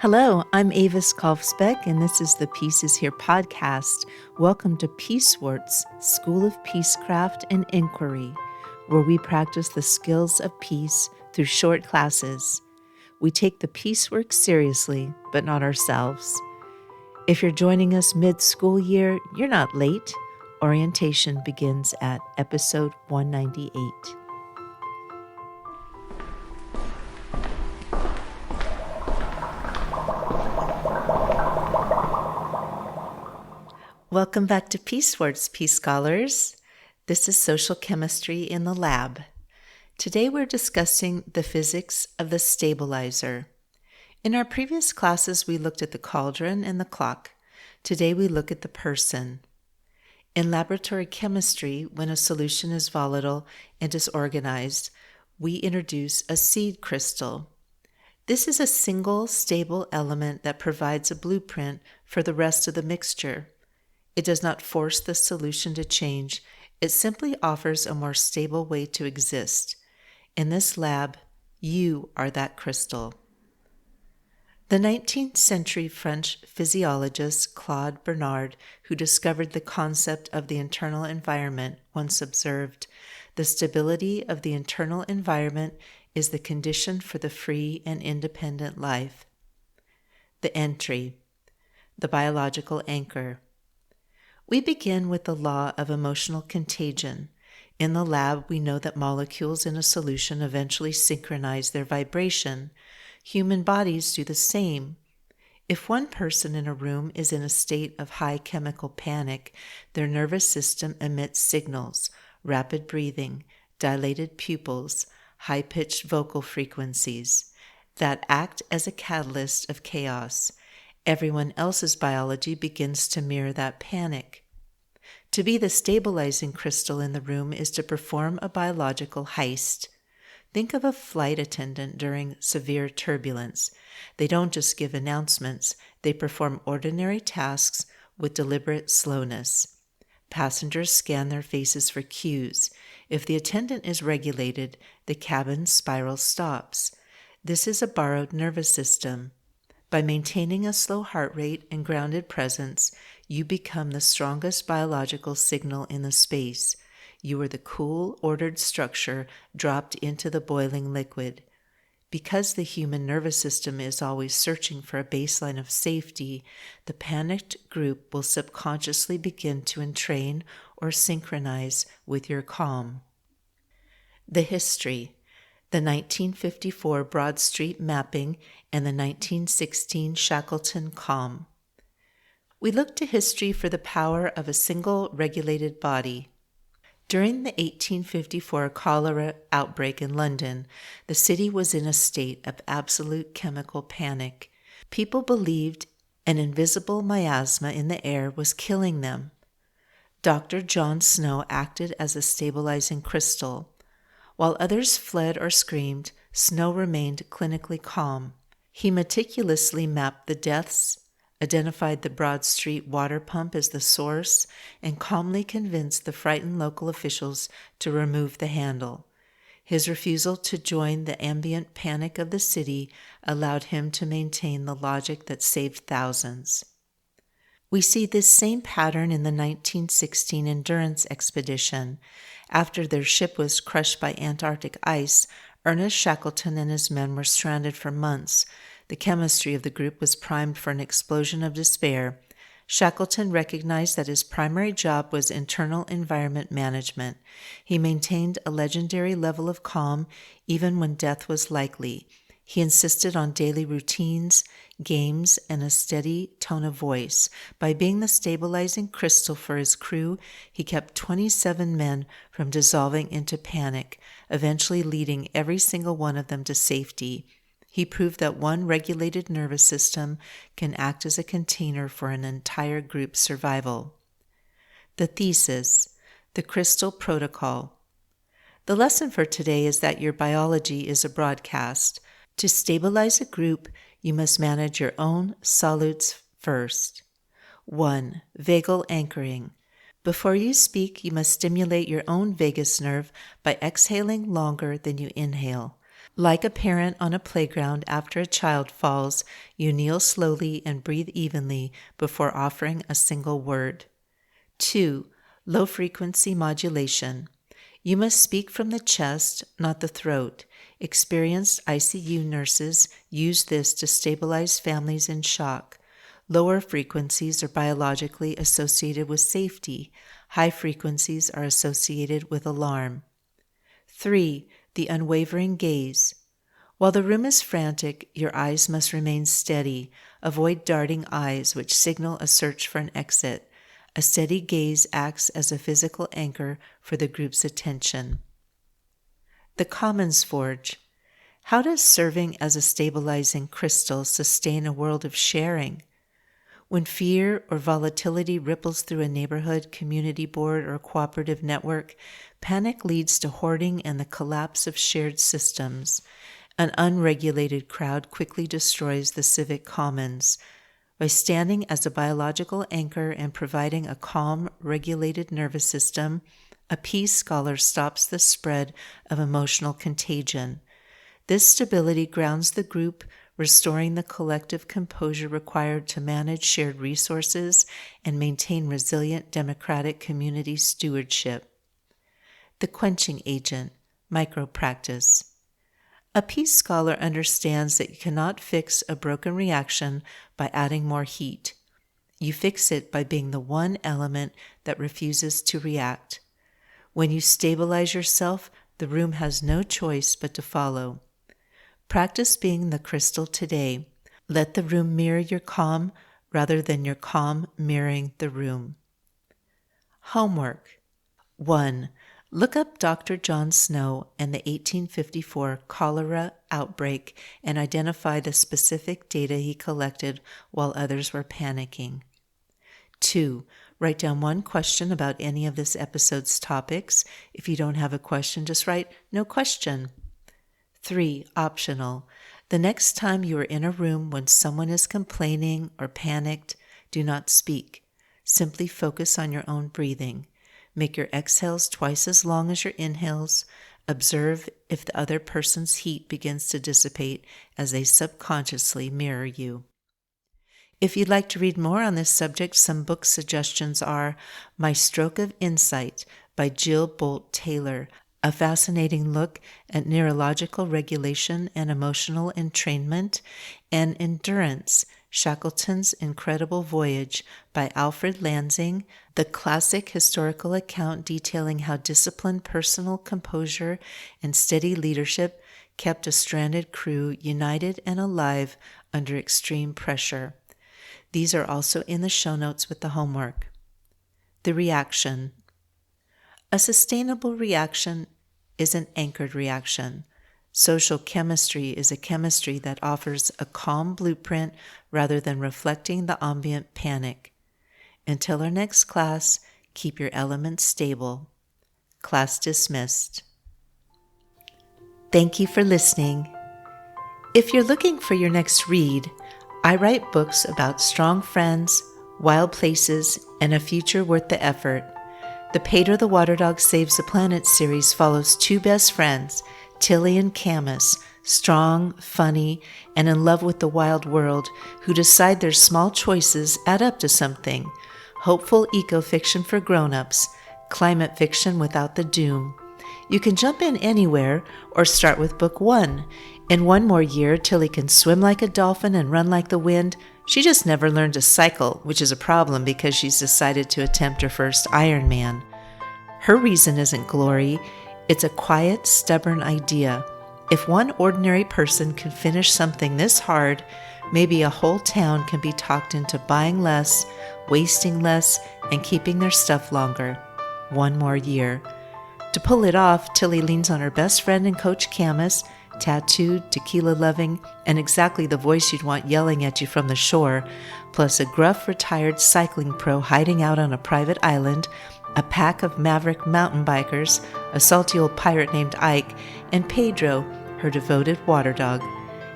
Hello, I'm Avis Kaufsbeck, and this is the Peace is Here podcast. Welcome to Peacewarts, School of Peacecraft and Inquiry, where we practice the skills of peace through short classes. We take the peace work seriously, but not ourselves. If you're joining us mid-school year, you're not late. Orientation begins at episode 198. Welcome back to Peacewarts, Peace Scholars. This is Social Chemistry in the Lab. Today we're discussing the physics of the stabilizer. In our previous classes, we looked at the cauldron and the clock. Today we look at the person. In laboratory chemistry, when a solution is volatile and disorganized, we introduce a seed crystal. This is a single, stable element that provides a blueprint for the rest of the mixture. It does not force the solution to change. It simply offers a more stable way to exist. In this lab, you are that crystal. The 19th century French physiologist Claude Bernard, who discovered the concept of the internal environment, once observed, "The stability of the internal environment is the condition for the free and independent life." The entry, the biological anchor. We begin with the law of emotional contagion. In the lab, we know that molecules in a solution eventually synchronize their vibration. Human bodies do the same. If one person in a room is in a state of high chemical panic, their nervous system emits signals, rapid breathing, dilated pupils, high-pitched vocal frequencies, that act as a catalyst of chaos. Everyone else's biology begins to mirror that panic. To be the stabilizing crystal in the room is to perform a biological heist. Think of a flight attendant during severe turbulence. They don't just give announcements, they perform ordinary tasks with deliberate slowness. Passengers scan their faces for cues. If the attendant is regulated, the cabin spiral stops. This is a borrowed nervous system. By maintaining a slow heart rate and grounded presence, you become the strongest biological signal in the space. You are the cool, ordered structure dropped into the boiling liquid. Because the human nervous system is always searching for a baseline of safety, the panicked group will subconsciously begin to entrain or synchronize with your calm. The history. The 1954 Broad Street mapping and the 1916 Shackleton calm. We look to history for the power of a single regulated body. During the 1854 cholera outbreak in London, the city was in a state of absolute chemical panic. People believed an invisible miasma in the air was killing them. Dr. John Snow acted as a stabilizing crystal. While others fled or screamed, Snow remained clinically calm. He meticulously mapped the deaths, identified the Broad Street water pump as the source, and calmly convinced the frightened local officials to remove the handle. His refusal to join the ambient panic of the city allowed him to maintain the logic that saved thousands. We see this same pattern in the 1916 Endurance expedition. After their ship was crushed by Antarctic ice, Ernest Shackleton and his men were stranded for months. The chemistry of the group was primed for an explosion of despair. Shackleton recognized that his primary job was internal environment management. He maintained a legendary level of calm even when death was likely. He insisted on daily routines, games, and a steady tone of voice. By being the stabilizing crystal for his crew, he kept 27 men from dissolving into panic, eventually leading every single one of them to safety. He proved that one regulated nervous system can act as a container for an entire group's survival. The thesis, the crystal protocol. The lesson for today is that your biology is a broadcast. To stabilize a group, you must manage your own solutes first. 1. Vagal anchoring. Before you speak, you must stimulate your own vagus nerve by exhaling longer than you inhale. Like a parent on a playground after a child falls, you kneel slowly and breathe evenly before offering a single word. 2. Low frequency modulation. You must speak from the chest, not the throat. Experienced ICU nurses use this to stabilize families in shock. Lower frequencies are biologically associated with safety. High frequencies are associated with alarm. 3. The unwavering gaze. While the room is frantic, your eyes must remain steady. Avoid darting eyes, which signal a search for an exit. A steady gaze acts as a physical anchor for the group's attention. The Commons Forge. How does serving as a stabilizing crystal sustain a world of sharing? When fear or volatility ripples through a neighborhood, community board, or cooperative network, panic leads to hoarding and the collapse of shared systems. An unregulated crowd quickly destroys the civic commons. By standing as a biological anchor and providing a calm, regulated nervous system, a peace scholar stops the spread of emotional contagion. This stability grounds the group, restoring the collective composure required to manage shared resources and maintain resilient democratic community stewardship. The quenching agent, micropractice. A peace scholar understands that you cannot fix a broken reaction by adding more heat. You fix it by being the one element that refuses to react. When you stabilize yourself, the room has no choice but to follow. Practice being the crystal today. Let the room mirror your calm rather than your calm mirroring the room. Homework. 1. Look up Dr. John Snow and the 1854 cholera outbreak and identify the specific data he collected while others were panicking. 2. Write down one question about any of this episode's topics. If you don't have a question, just write "no question." 3. Optional. The next time you are in a room when someone is complaining or panicked, do not speak. Simply focus on your own breathing. Make your exhales twice as long as your inhales. Observe if the other person's heat begins to dissipate as they subconsciously mirror you. If you'd like to read more on this subject, some book suggestions are My Stroke of Insight by Jill Bolte Taylor, a fascinating look at neurological regulation and emotional entrainment, and Endurance, Shackleton's Incredible Voyage by Alfred Lansing, the classic historical account detailing how disciplined personal composure and steady leadership kept a stranded crew united and alive under extreme pressure. These are also in the show notes with the homework. The reaction. A sustainable reaction is an anchored reaction. Social chemistry is a chemistry that offers a calm blueprint rather than reflecting the ambient panic. Until our next class, keep your elements stable. Class dismissed. Thank you for listening. If you're looking for your next read, I write books about strong friends, wild places, and a future worth the effort. The Pedro the Water Dog Saves the Planet series follows two best friends, Tilly and Camus, strong, funny, and in love with the wild world, who decide their small choices add up to something. Hopeful eco-fiction for grown-ups, climate fiction without the doom. You can jump in anywhere or start with book 1. In one more year, Tilly can swim like a dolphin and run like the wind. She just never learned to cycle, which is a problem because she's decided to attempt her first Ironman. Her reason isn't glory. It's a quiet, stubborn idea. If one ordinary person can finish something this hard, maybe a whole town can be talked into buying less, wasting less, and keeping their stuff longer. One more year. To pull it off, Tilly leans on her best friend and coach Camus, tattooed, tequila-loving, and exactly the voice you'd want yelling at you from the shore, plus a gruff, retired cycling pro hiding out on a private island, a pack of maverick mountain bikers, a salty old pirate named Ike, and Pedro, her devoted water dog.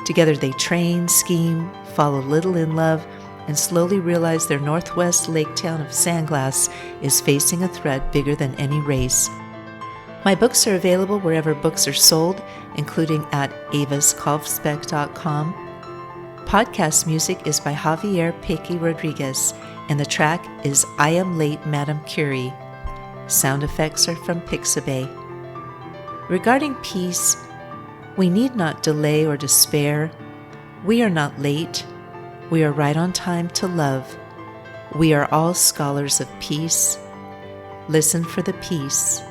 Together they train, scheme, fall a little in love, and slowly realize their northwest lake town of Sandglass is facing a threat bigger than any race. My books are available wherever books are sold, including at avaskolfspec.com. Podcast music is by Javier Peque Rodriguez, and the track is I Am Late, Madame Curie. Sound effects are from Pixabay. Regarding peace, we need not delay or despair. We are not late. We are right on time to love. We are all scholars of peace. Listen for the peace.